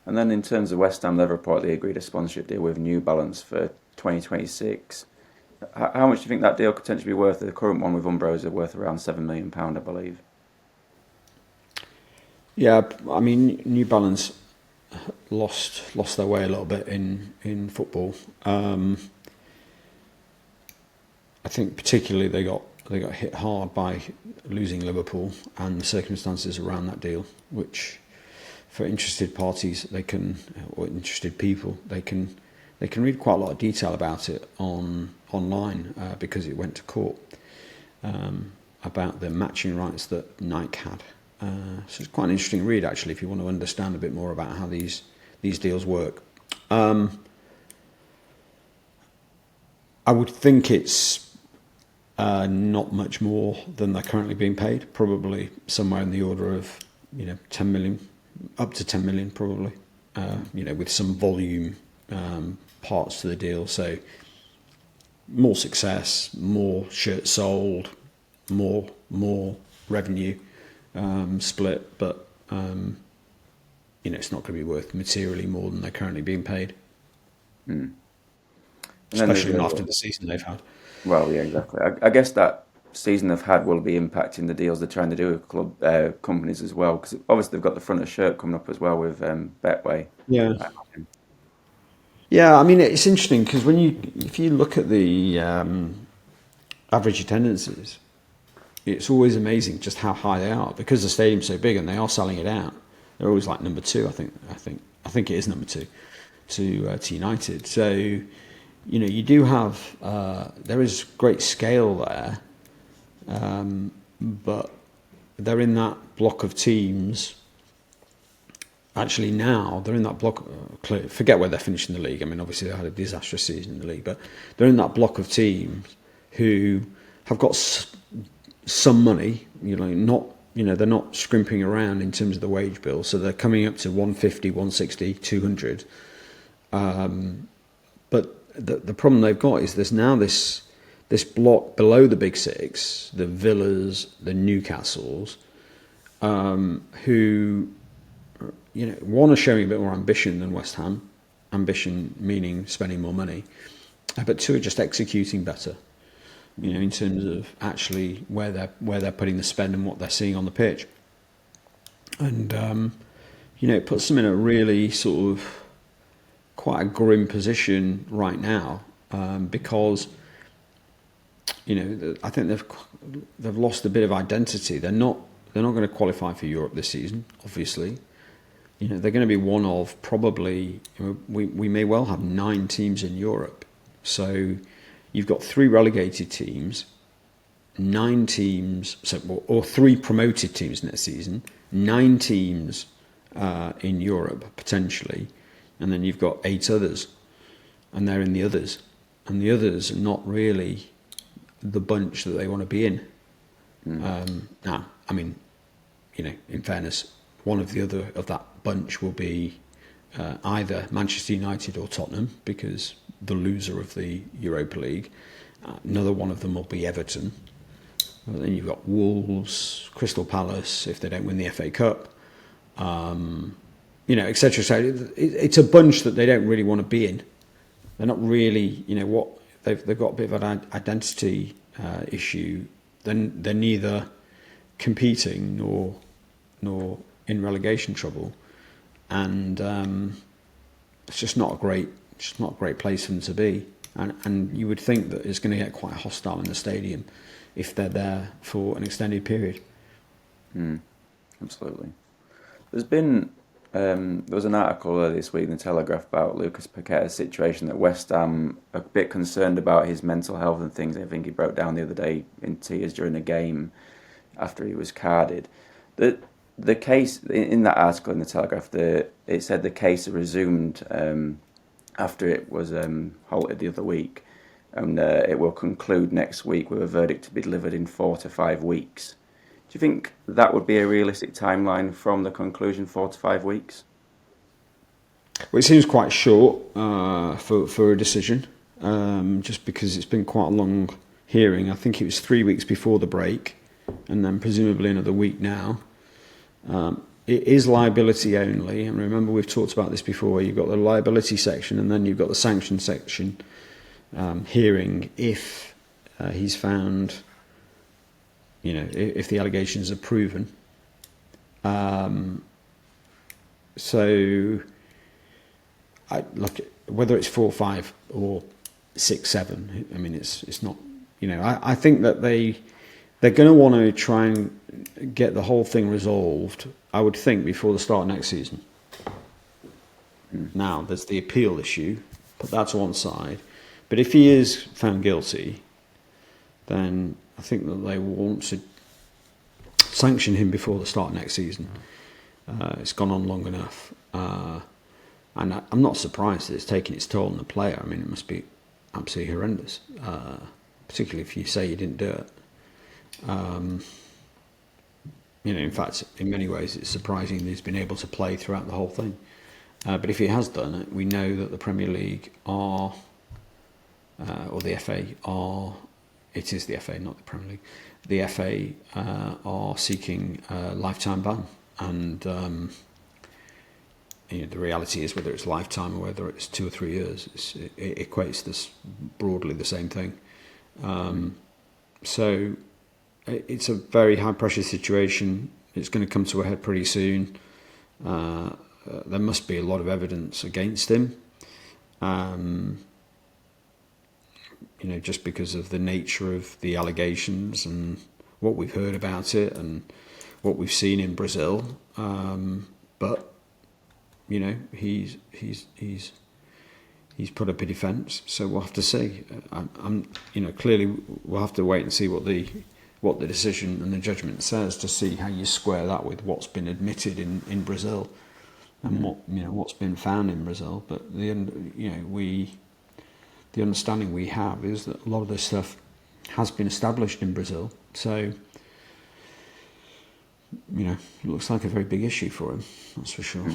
And then in terms of West Ham, they've reportedly agreed a sponsorship deal with New Balance for 2026. How much do you think that deal could potentially be worth? The current one with Umbro is worth around £7 million, I believe. Yeah, I mean, New Balance lost their way a little bit in football. I think particularly they got hit hard by losing Liverpool and the circumstances around that deal, which for interested parties or interested people they can read quite a lot of detail about it online because it went to court about the matching rights that Nike had. So it's quite an interesting read actually if you want to understand a bit more about how these deals work. I would think it's not much more than they're currently being paid. Probably somewhere in the order of 10 million, up to 10 million probably. With some volume parts to the deal. So more success, more shirts sold, more revenue split, but it's not going to be worth materially more than they're currently being paid. Mm. Especially not after the season they've had. Well, yeah, exactly. I guess that season they've had will be impacting the deals they're trying to do with club companies as well, because obviously they've got the front of shirt coming up as well with Betway. Yeah. Yeah, I mean, it's interesting because if you look at the average attendances, it's always amazing just how high they are because the stadium's so big and they are selling it out. They're always like number two. I think it is number two to United. So you do have there is great scale there, but they're in that block of teams. Actually, now they're in that block. Forget where they're finishing the league. I mean, obviously they had a disastrous season in the league, but they're in that block of teams who have got some money. They're not scrimping around in terms of the wage bill, so they're coming up to 150, 160, 200. But the problem they've got is there's now this block below the big six, the Villas, the Newcastles, who. One are showing a bit more ambition than West Ham. Ambition meaning spending more money, but two are just executing better. In terms of actually where they're putting the spend and what they're seeing on the pitch. And it puts them in a really sort of quite a grim position right now because I think they've lost a bit of identity. They're not going to qualify for Europe this season, obviously. They're going to be one of probably, we may well have 9 teams in Europe. So you've got 3 relegated teams, 9 teams, or 3 promoted teams next season, 9 teams in Europe potentially, and then you've got 8 others, and they're in the others. And the others are not really the bunch that they want to be in. Now, I mean, in fairness, one of the other of that bunch will be either Manchester United or Tottenham, because the loser of the Europa League. Another one of them will be Everton. And then you've got Wolves, Crystal Palace if they don't win the FA Cup, etc. So it's a bunch that they don't really want to be in. They're not really, they've got a bit of an identity issue. Then they're neither competing nor in relegation trouble, and it's just not a great place for them to be. And you would think that it's going to get quite hostile in the stadium if they're there for an extended period. Absolutely. There was an article earlier this week in the Telegraph about Lucas Paqueta's situation, that West Ham are a bit concerned about his mental health and things. I think he broke down the other day in tears during a game after he was carded. The case in that article in the Telegraph, it said the case resumed after it was halted the other week, and it will conclude next week with a verdict to be delivered in 4 to 5 weeks. Do you think that would be a realistic timeline from the conclusion, 4 to 5 weeks? Well, it seems quite short for a decision, just because it's been quite a long hearing. I think it was 3 weeks before the break, and then presumably another week now. it is liability only. And remember, we've talked about this before, where you've got the liability section and then you've got the sanction section, hearing if he's found, if the allegations are proven. So, whether it's 4-5 or 6-7, I mean, it's not. I think that they're going to want to try and get the whole thing resolved, I would think, before the start of next season. Now, there's the appeal issue, put that to one side. But if he is found guilty, then I think that they will want to sanction him before the start of next season. It's gone on long enough. And I'm not surprised that it's taking its toll on the player. I mean, it must be absolutely horrendous, particularly if you say you didn't do it. In fact, in many ways, it's surprising that he's been able to play throughout the whole thing. But if he has done it, we know that the Premier League or the FA it is the FA, not the Premier League, the FA are seeking a lifetime ban. And the reality is, whether it's lifetime or whether it's 2 or 3 years, it equates this broadly the same thing. So it's a very high pressure situation. It's going to come to a head pretty soon. There must be a lot of evidence against him, just because of the nature of the allegations and what we've heard about it and what we've seen in Brazil. But he's put up a defence, so we'll have to see. Clearly we'll have to wait and see what the decision and the judgment says, to see how you square that with what's been admitted in Brazil and what's been found in Brazil. But the understanding we have is that a lot of this stuff has been established in Brazil. So it looks like a very big issue for him, that's for sure.